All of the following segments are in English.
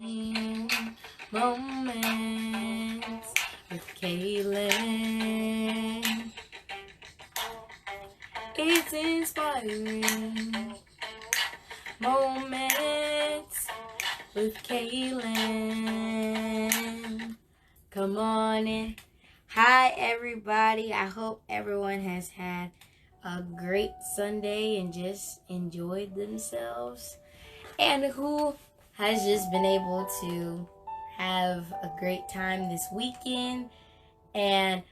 Moments with Kaylin. It's inspiring. Moments with Kaylin. Come on in. Hi, everybody. I hope everyone has had a great Sunday and just enjoyed themselves. And who has just been able to have a great time this weekend. And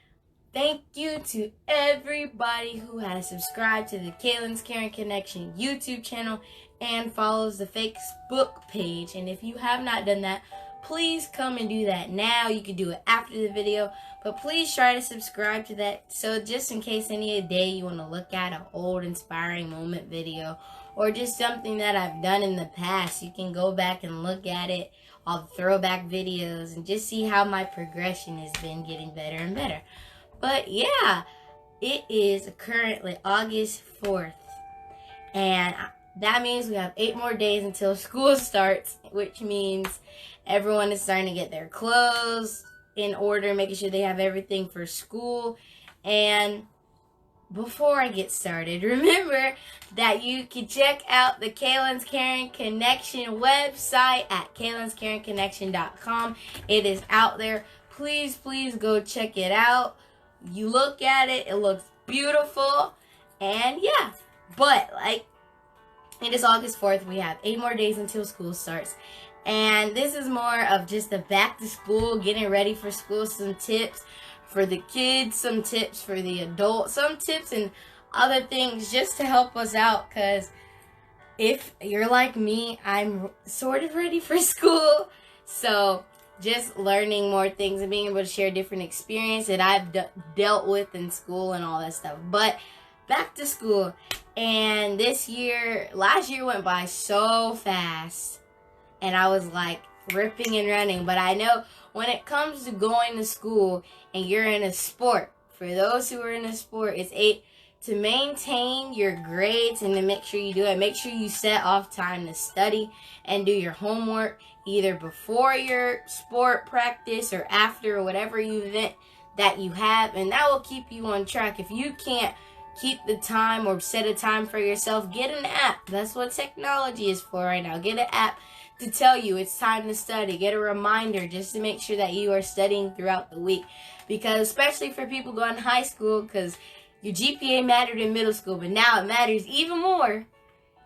thank you to everybody who has subscribed to the Kaylin's Caring Connection YouTube channel and follows the Facebook page. And if you have not done that, please come and do that now. You can do it after the video, but please try to subscribe to that. So just in case any day you want to look at an old inspiring moment video or just something that I've done in the past, you can go back and look at it, all the throwback videos, and just see how my progression has been getting better and better. But yeah, it is currently August 4th, and that means we have 8 more days until school starts, which means everyone is starting to get their clothes in order, making sure they have everything for school. And before I get started, remember that you can check out the Kaylin's Caring Connection website at kaylinscaringconnection.com. It is out there. Please go check it out. You look at it, it looks beautiful. And yeah, but like, it is August 4th. We have 8 more days until school starts. And this is more of just a back to school, getting ready for school, some tips for the kids, some tips for the adults, some tips and other things just to help us out. Because if you're like me, I'm sort of ready for school. So just learning more things and being able to share different experience that I've dealt with in school and all that stuff. But back to school. And last year went by so fast. And I was like ripping and running. But I know when it comes to going to school and you're in a sport, for those who are in a sport, it's to maintain your grades and to make sure you do it. Make sure you set off time to study and do your homework either before your sport practice or after, or whatever event that you have. And that will keep you on track. If you can't keep the time or set a time for yourself, get an app. That's what technology is for right now. Get an app to tell you it's time to study. Get a reminder just to make sure that you are studying throughout the week. Because especially for people going to high school, because your GPA mattered in middle school, but now it matters even more.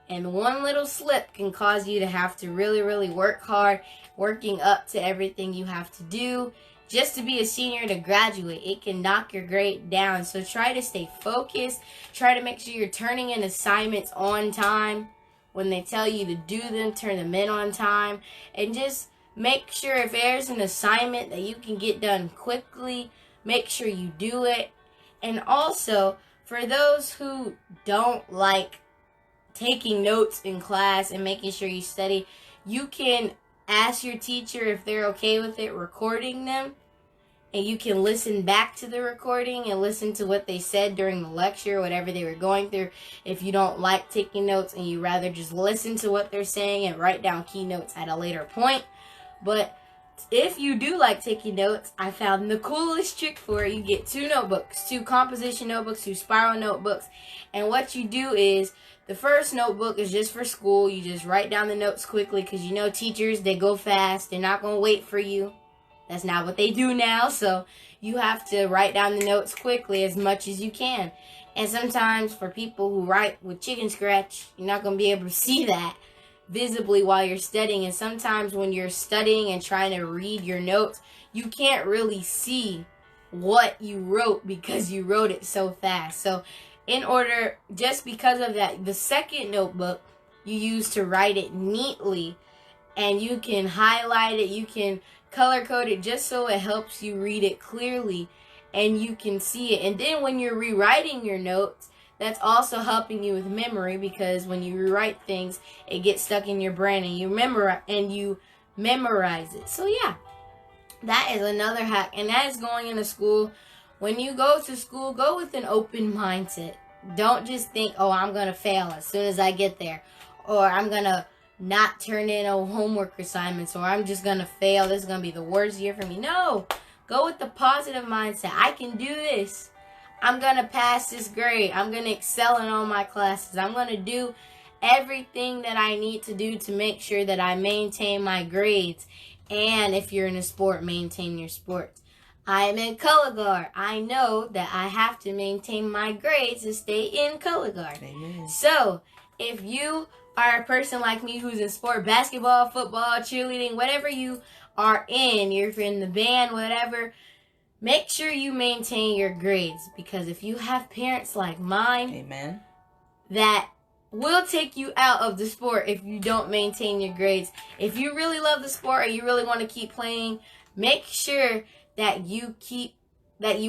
And one little slip can cause you to have to really work hard, working up to everything you have to do just to be a senior to graduate. It can knock your grade down. So try to stay focused. Try to make sure you're turning in assignments on time. When they tell you to do them, turn them in on time. And just make sure if there's an assignment that you can get done quickly, make sure you do it. And also, for those who don't like taking notes in class and making sure you study, you can ask your teacher if they're okay with it recording them. And you can listen back to the recording and listen to what they said during the lecture, whatever they were going through. If you don't like taking notes and you rather just listen to what they're saying and write down key notes at a later point. But if you do like taking notes, I found the coolest trick for it. You get 2 notebooks, 2 composition notebooks, 2 spiral notebooks. And what you do is, the first notebook is just for school. You just write down the notes quickly because you know teachers, they go fast. They're not going to wait for you. That's not what they do now. So you have to write down the notes quickly as much as you can. And sometimes for people who write with chicken scratch, you're not going to be able to see that visibly while you're studying. And sometimes when you're studying and trying to read your notes, you can't really see what you wrote because you wrote it so fast. So just because of that, the second notebook you use to write it neatly, and you can highlight it, you can color code it just so it helps you read it clearly and you can see it. And then when you're rewriting your notes, that's also helping you with memory, because when you rewrite things, it gets stuck in your brain and you memorize it. So yeah, that is another hack, and that is going into school. When you go to school, go with an open mindset. Don't just think, oh, I'm going to fail as soon as I get there, or I'm going to not turn in a homework assignments, or I'm just going to fail. This is going to be the worst year for me. No. Go with the positive mindset. I can do this. I'm going to pass this grade. I'm going to excel in all my classes. I'm going to do everything that I need to do to make sure that I maintain my grades. And if you're in a sport, maintain your sports. I'm in color guard. I know that I have to maintain my grades to stay in color guard. Amen. So, if you are a person like me who's in sport, basketball, football, cheerleading, whatever you are in, you're in the band, whatever, make sure you maintain your grades, because if you have parents like mine, amen, that will take you out of the sport if you don't maintain your grades. If you really love the sport or you really want to keep playing, make sure that you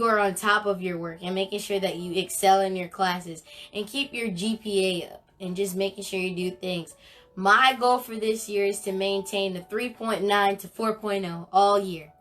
are on top of your work and making sure that you excel in your classes and keep your GPA up and just making sure you do things. My goal for this year is to maintain the 3.9 to 4.0 all year.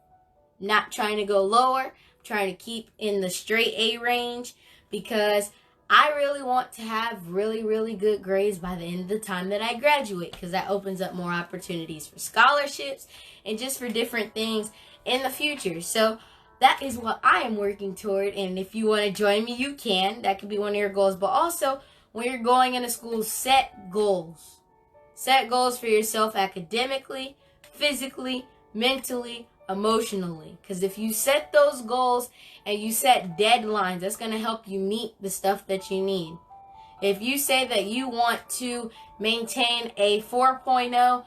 Not trying to go lower, trying to keep in the straight A range, because I really want to have really, really good grades by the end of the time that I graduate, because that opens up more opportunities for scholarships and just for different things in the future. So that is what I am working toward, and if you want to join me, you can. That could be one of your goals. But also, when you're going into school, set goals. Set goals for yourself academically, physically, mentally, emotionally. Because if you set those goals and you set deadlines, that's going to help you meet the stuff that you need. If you say that you want to maintain a 4.0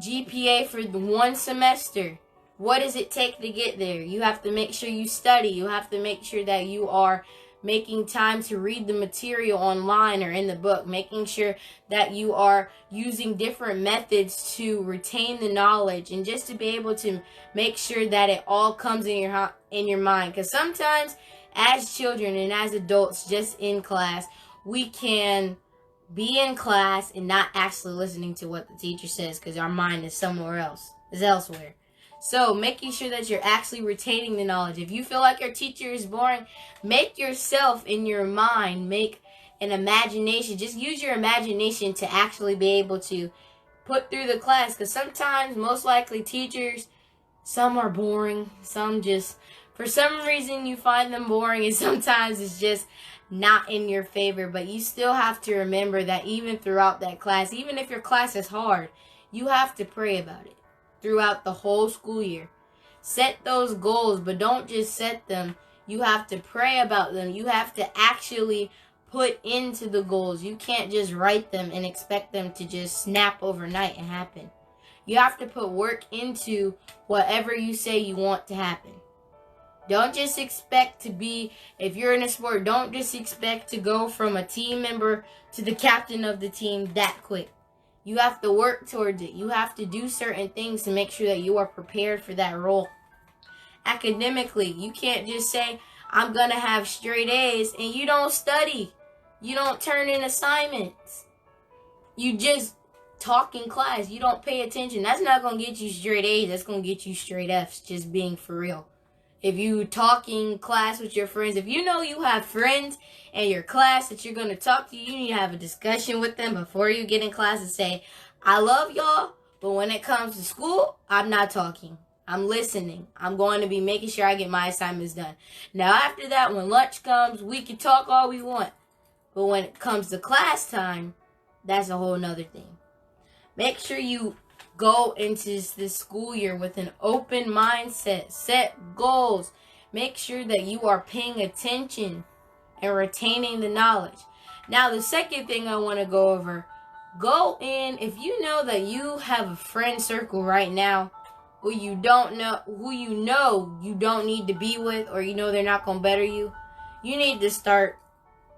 GPA for the one semester, what does it take to get there? You have to make sure you study. You have to make sure that you are making time to read the material online or in the book, making sure that you are using different methods to retain the knowledge and just to be able to make sure that it all comes in your mind. Because sometimes as children and as adults just in class, we can be in class and not actually listening to what the teacher says because our mind is somewhere else, is elsewhere. So making sure that you're actually retaining the knowledge. If you feel like your teacher is boring, make yourself in your mind, make an imagination. Just use your imagination to actually be able to put through the class. Because sometimes, most likely, teachers, some are boring. Some just, for some reason, you find them boring. And sometimes it's just not in your favor. But you still have to remember that even throughout that class, even if your class is hard, you have to pray about it throughout the whole school year. Set those goals, but don't just set them. You have to pray about them. You have to actually put into the goals. You can't just write them and expect them to just snap overnight and happen. You have to put work into whatever you say you want to happen. Don't just expect to be, if you're in a sport, don't just expect to go from a team member to the captain of the team that quick. You have to work towards it. You have to do certain things to make sure that you are prepared for that role. Academically, you can't just say, I'm going to have straight A's, and you don't study. You don't turn in assignments. You just talk in class. You don't pay attention. That's not going to get you straight A's. That's going to get you straight F's, just being for real. If you talk in class with your friends, if you know you have friends in your class that you're going to talk to, you need to have a discussion with them before you get in class and say, I love y'all, but when it comes to school, I'm not talking. I'm listening. I'm going to be making sure I get my assignments done. Now, after that, when lunch comes, we can talk all we want. But when it comes to class time, that's a whole nother thing. Make sure you go into this school year with an open mindset. Set goals. Make sure that you are paying attention and retaining the knowledge. Now, the second thing I want to go over, go in, if you know that you have a friend circle right now who you know you don't need to be with, or you know they're not going to better you, you need to start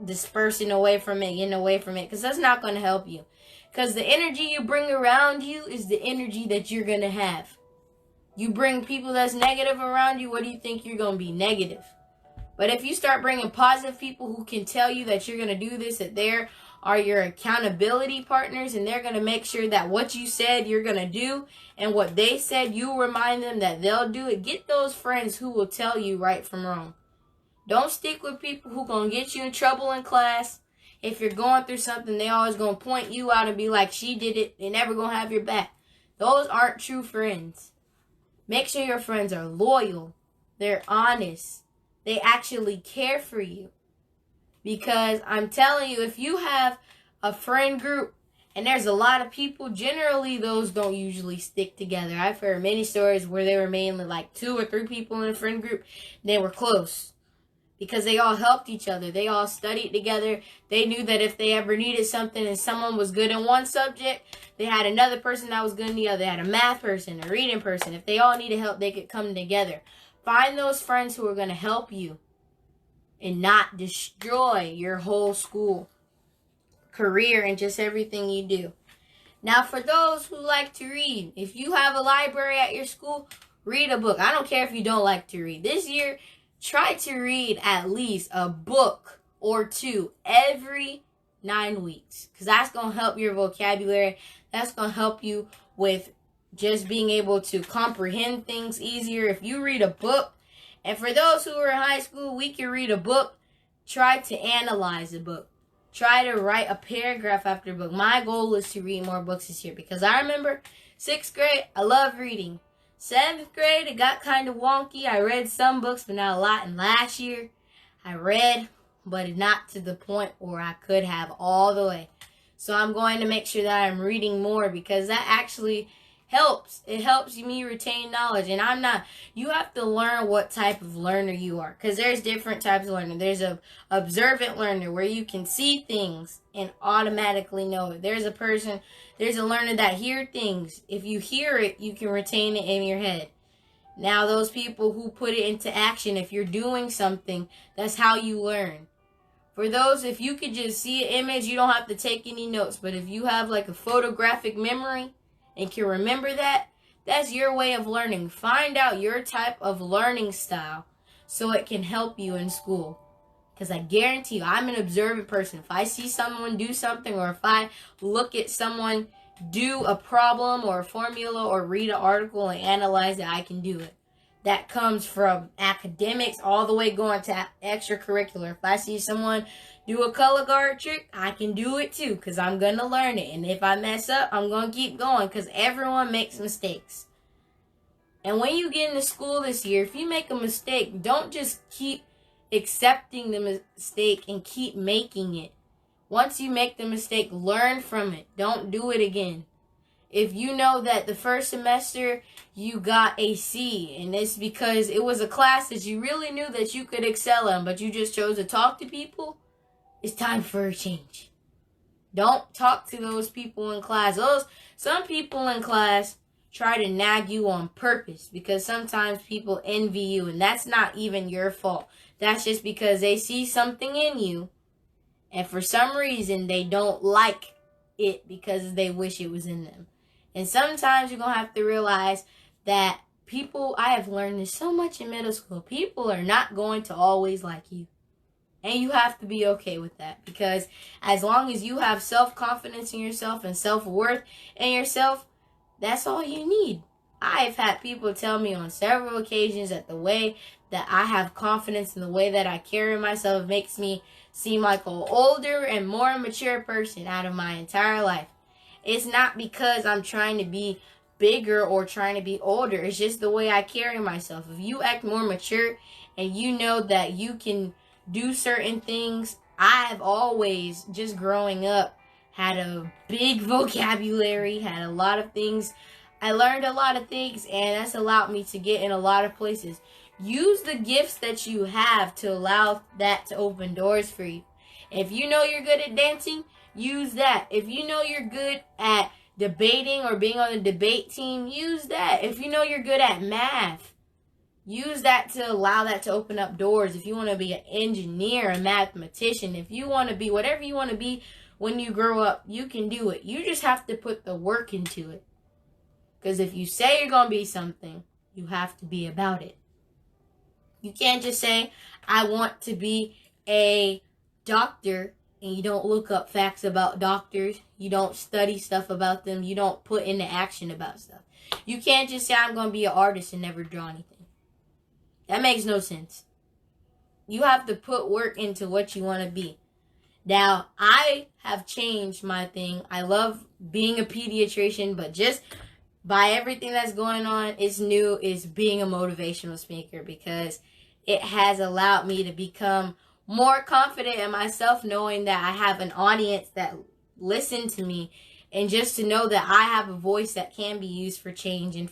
dispersing away from it, getting away from it, because that's not going to help you. Because the energy you bring around you is the energy that you're going to have. You bring people that's negative around you, what do you think? You're going to be negative. But if you start bringing positive people who can tell you that you're going to do this, that they are your accountability partners, and they're going to make sure that what you said you're going to do, and what they said, you remind them that they'll do it. Get those friends who will tell you right from wrong. Don't stick with people who going to get you in trouble in class, If you're going through something, they always going to point you out and be like, she did it. They never going to have your back. Those aren't true friends. Make sure your friends are loyal. They're honest. They actually care for you. Because I'm telling you, if you have a friend group and there's a lot of people, generally those don't usually stick together. I've heard many stories where they were mainly like 2 or 3 people in a friend group. And they were close because they all helped each other. They all studied together. They knew that if they ever needed something and someone was good in one subject, they had another person that was good in the other. They had a math person, a reading person. If they all needed help, they could come together. Find those friends who are going to help you and not destroy your whole school career and just everything you do. Now, for those who like to read, if you have a library at your school, read a book. I don't care if you don't like to read. This year, try to read at least a book or 2 every 9 weeks, because that's going to help your vocabulary. That's going to help you with just being able to comprehend things easier if you read a book. And for those who are in high school, we can read a book. Try to analyze a book. Try to write a paragraph after a book. My goal is to read more books this year, because I remember 6th grade, I love reading. 7th grade, it got kind of wonky. I read some books, but not a lot. And last year, I read, but not to the point where I could have all the way. So I'm going to make sure that I'm reading more, because that actually helps. It helps me retain knowledge. And you have to learn what type of learner you are, because there's different types of learner. There's a observant learner where you can see things and automatically know it. There's a learner that hear things. If you hear it, you can retain it in your head. Now, those people who put it into action, if you're doing something, that's how you learn. For those, if you could just see an image, you don't have to take any notes. But if you have like a photographic memory and can remember that, that's your way of learning. Find out your type of learning style so it can help you in school. Because I guarantee you, I'm an observant person. If I see someone do something, or if I look at someone do a problem or a formula or read an article and analyze it, I can do it. That comes from academics all the way going to extracurricular. If I see someone do a color guard trick, I can do it too, because I'm going to learn it. And if I mess up, I'm going to keep going, because everyone makes mistakes. And when you get into school this year, if you make a mistake, don't just keep accepting the mistake and keep making it. Once you make the mistake, learn from it. Don't do it again. If you know that the first semester you got a C, and it's because it was a class that you really knew that you could excel in, but you just chose to talk to people, it's time for a change. Don't talk to those people in class. Some people in class try to nag you on purpose, because sometimes people envy you, and that's not even your fault. That's just because they see something in you, and for some reason they don't like it because they wish it was in them. And sometimes you're going to have to realize that I have learned this so much in middle school, people are not going to always like you. And you have to be okay with that, because as long as you have self-confidence in yourself and self-worth in yourself, that's all you need. I've had people tell me on several occasions that the way that I have confidence in the way that I carry myself makes me seem like an older and more mature person out of my entire life. It's not because I'm trying to be bigger or trying to be older. It's just the way I carry myself. If you act more mature and you know that you can do certain things, I've always, just growing up, had a big vocabulary, had a lot of things. I learned a lot of things, and that's allowed me to get in a lot of places. Use the gifts that you have to allow that to open doors for you. If you know you're good at dancing, use that. If you know you're good at debating or being on the debate team, use that. If you know you're good at math, use that to allow that to open up doors. If you want to be an engineer, a mathematician, if you want to be whatever you want to be when you grow up, you can do it. You just have to put the work into it. Because if you say you're going to be something, you have to be about it. You can't just say, I want to be a doctor, and you don't look up facts about doctors. You don't study stuff about them. You don't put into action about stuff. You can't just say, I'm going to be an artist and never draw anything. That makes no sense. You have to put work into what you want to be. Now, I have changed my thing. I love being a pediatrician, but just by everything that's going on, it's new, is being a motivational speaker, because it has allowed me to become more confident in myself, knowing that I have an audience that listen to me, and just to know that I have a voice that can be used for change, and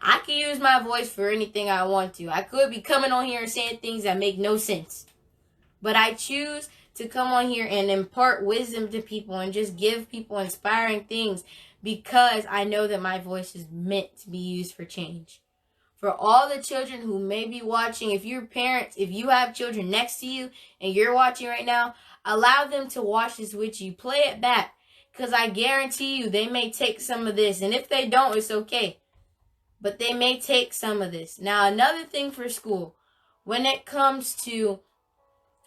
I can use my voice for anything I want to. I could be coming on here and saying things that make no sense, but I choose to come on here and impart wisdom to people and just give people inspiring things, because I know that my voice is meant to be used for change. For all the children who may be watching, if you're parents, if you have children next to you and you're watching right now, allow them to watch this with you. Play it back, because I guarantee you they may take some of this. And if they don't, it's okay. But they may take some of this. Now, another thing for school, when it comes to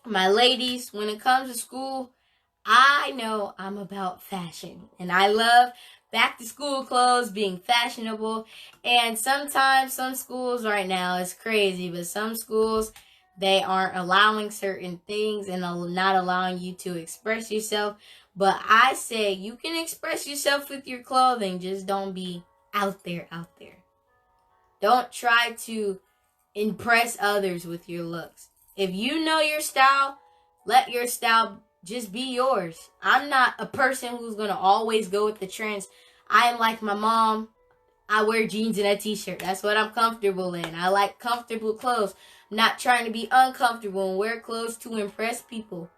my ladies, when it comes to school, I know I'm about fashion, and I love back to school clothes, being fashionable. And sometimes some schools right now, it's crazy, but some schools, they aren't allowing certain things and not allowing you to express yourself. But I say you can express yourself with your clothing, just don't be out there. Don't try to impress others with your looks. If you know your style, let your style just be yours. I'm not a person who's going to always go with the trends. I am like my mom. I wear jeans and a t-shirt. That's what I'm comfortable in. I like comfortable clothes. I'm not trying to be uncomfortable and wear clothes to impress people.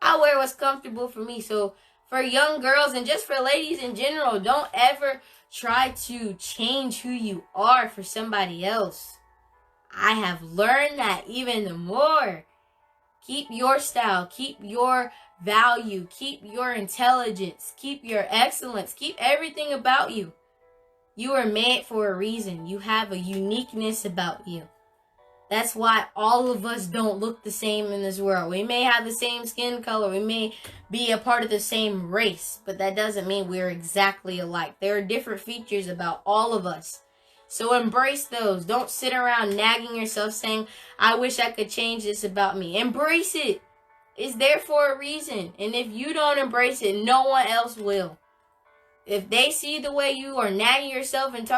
I wear what's comfortable for me. So for young girls and just for ladies in general, don't ever try to change who you are for somebody else. I have learned that even more. Keep your style, keep your value, keep your intelligence, keep your excellence, keep everything about you. You are made for a reason. You have a uniqueness about you. That's why all of us don't look the same in this world. We may have the same skin color, we may be a part of the same race, but that doesn't mean we're exactly alike. There are different features about all of us. So embrace those. Don't sit around nagging yourself saying, I wish I could change this about me. Embrace it. It's there for a reason. And if you don't embrace it, no one else will. If they see the way you are nagging yourself and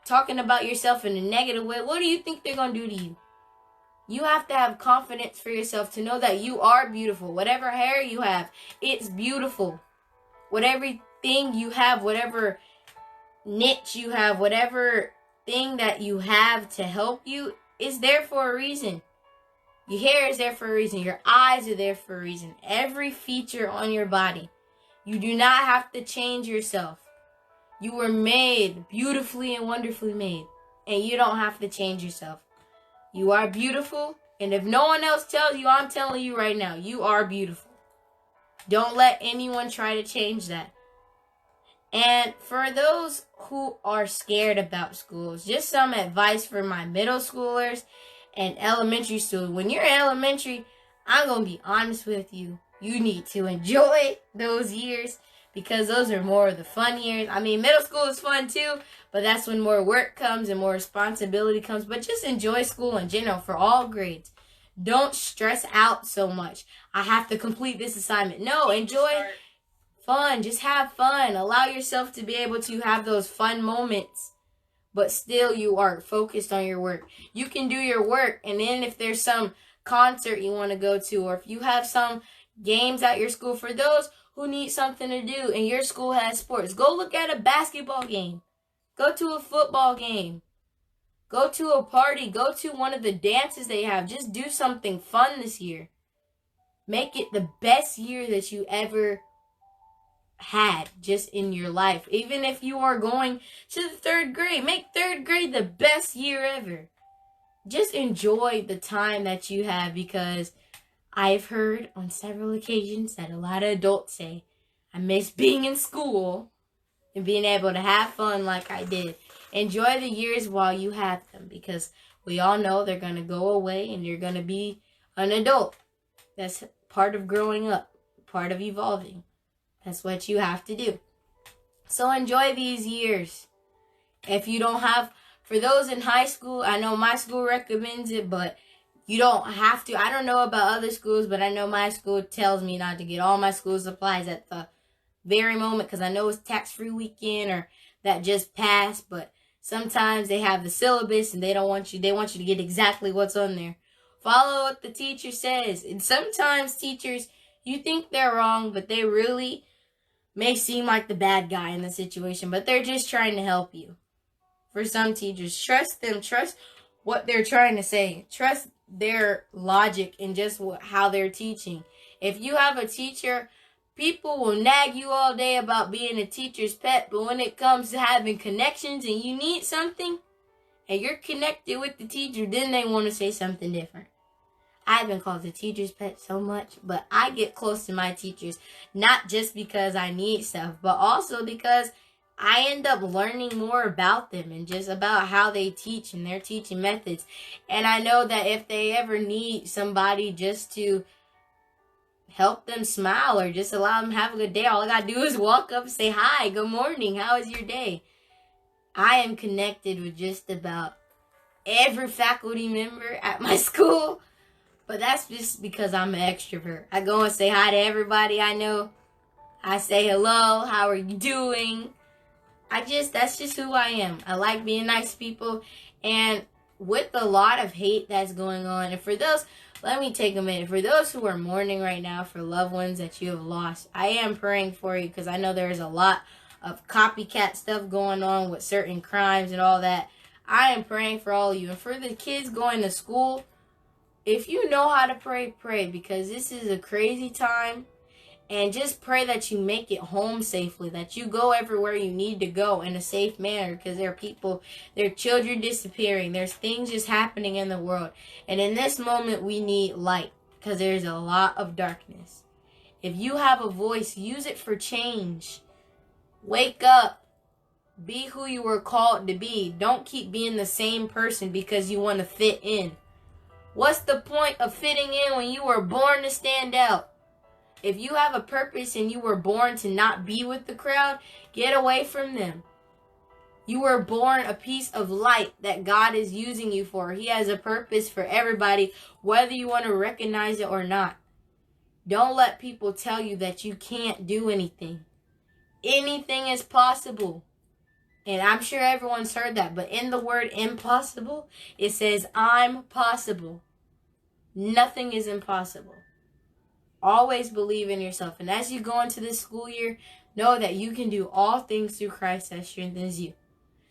talking about yourself in a negative way, what do you think they're going to do to you? You have to have confidence for yourself to know that you are beautiful. Whatever hair you have, it's beautiful. Whatever thing you have, whatever niche you have, whatever thing that you have to help you is there for a reason. Your hair is there for a reason. Your eyes are there for a reason. Every feature on your body. You do not have to change yourself. You were made, beautifully and wonderfully made. And you don't have to change yourself. You are beautiful. And if no one else tells you, I'm telling you right now, you are beautiful. Don't let anyone try to change that. And for those who are scared about schools, just some advice for my middle schoolers and elementary students. When you're in elementary, I'm going to be honest with you. You need to enjoy those years, because those are more of the fun years. I mean, middle school is fun too, but that's when more work comes and more responsibility comes. But just enjoy school in general for all grades. Don't stress out so much. I have to complete this assignment. No, enjoy fun. Just have fun. Allow yourself to be able to have those fun moments, but still you are focused on your work. You can do your work, and then if there's some concert you want to go to, or if you have some games at your school, for those who need something to do and your school has sports, go look at a basketball game. Go to a football game. Go to a party. Go to one of the dances they have. Just do something fun this year. Make it the best year that you ever had just in your life. Even if you are going to the third grade, make third grade the best year ever. Just enjoy the time that you have, because I've heard on several occasions that a lot of adults say, I miss being in school and being able to have fun like I did. Enjoy the years while you have them, because we all know they're going to go away and you're going to be an adult. That's part of growing up, part of evolving. That's what you have to do. So enjoy these years. If you don't have, for those in high school, I know my school recommends it, but You don't have to. I don't know about other schools, but I know my school tells me not to get all my school supplies at the very moment because I know it's tax-free weekend or that just passed, but sometimes they have the syllabus and they want you to get exactly what's on there. Follow what the teacher says. And sometimes teachers, you think they're wrong, but they really may seem like the bad guy in the situation, but they're just trying to help you. For some teachers, trust them, trust what they're trying to say, trust their logic and just how they're teaching. If you have a teacher, people will nag you all day about being a teacher's pet, but when it comes to having connections and you need something and you're connected with the teacher, then they want to say something different. I've been called the teacher's pet so much, but I get close to my teachers, not just because I need stuff, but also because I end up learning more about them and just about how they teach and their teaching methods. And I know that if they ever need somebody just to help them smile or just allow them to have a good day, all I gotta do is walk up and say, hi, good morning, how is your day? I am connected with just about every faculty member at my school, but that's just because I'm an extrovert. I go and say hi to everybody I know. I say hello, how are you doing? That's just who I am. I like being nice to people. And with a lot of hate that's going on, and for those, let me take a minute. For those who are mourning right now for loved ones that you have lost, I am praying for you because I know there's a lot of copycat stuff going on with certain crimes and all that. I am praying for all of you. And for the kids going to school, if you know how to pray, pray, because this is a crazy time. And just pray that you make it home safely, that you go everywhere you need to go in a safe manner, because there are people, there are children disappearing, there's things just happening in the world. And in this moment, we need light, because there's a lot of darkness. If you have a voice, use it for change. Wake up. Be who you were called to be. Don't keep being the same person because you want to fit in. What's the point of fitting in when you were born to stand out? If you have a purpose and you were born to not be with the crowd, get away from them. You were born a piece of light that God is using you for. He has a purpose for everybody, whether you want to recognize it or not. Don't let people tell you that you can't do anything. Anything is possible. And I'm sure everyone's heard that. But in the word impossible, it says, I'm possible. Nothing is impossible. Always believe in yourself. And as you go into this school year, know that you can do all things through Christ that strengthens you.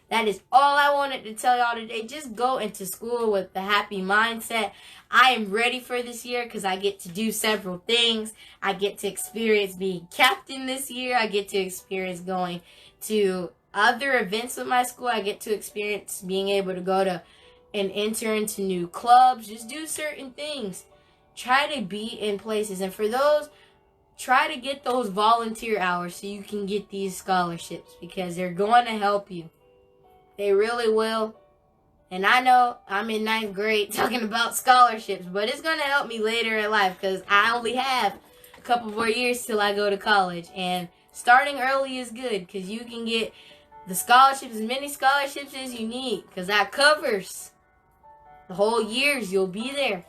That is all I wanted to tell y'all today. Just go into school with the happy mindset. I am ready for this year because I get to do several things. I get to experience being captain this year. I get to experience going to other events with my school. I get to experience being able to go to and enter into new clubs. Just do certain things. Try to be in places. And for those, try to get those volunteer hours so you can get these scholarships because they're going to help you. They really will. And I know I'm in 9th grade talking about scholarships, but it's going to help me later in life because I only have a couple more years till I go to college. And starting early is good because you can get the scholarships, as many scholarships as you need because that covers the whole years you'll be there.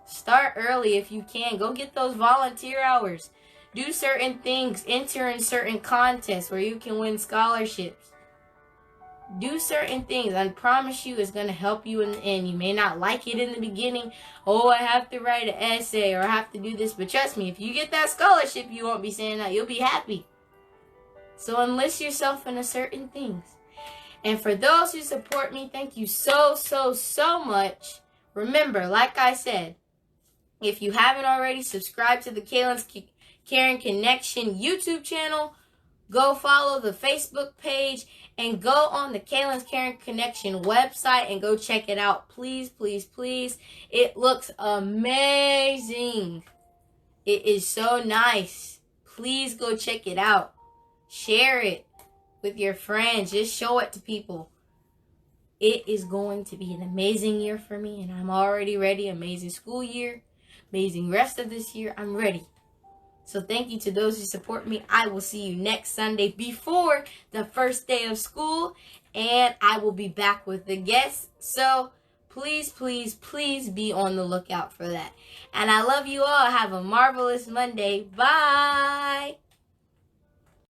Start early if you can. Go get those volunteer hours. Do certain things. Enter in certain contests where you can win scholarships. Do certain things. I promise you it's going to help you in the end. You may not like it in the beginning. Oh, I have to write an essay or I have to do this. But trust me, if you get that scholarship, you won't be saying that. You'll be happy. So enlist yourself in a certain things. And for those who support me, thank you so much. Remember, like I said, if you haven't already, subscribe to the Kaylin's Caring Connection YouTube channel. Go follow the Facebook page and go on the Kaylin's Caring Connection website and go check it out. Please, please, please. It looks amazing. It is so nice. Please go check it out. Share it with your friends. Just show it to people. It is going to be an amazing year for me and I'm already ready. Amazing school year. Amazing rest of this year. I'm ready. So thank you to those who support me. I will see you next Sunday before the first day of school. And I will be back with the guests. So please, please, please be on the lookout for that. And I love you all. Have a marvelous Monday. Bye.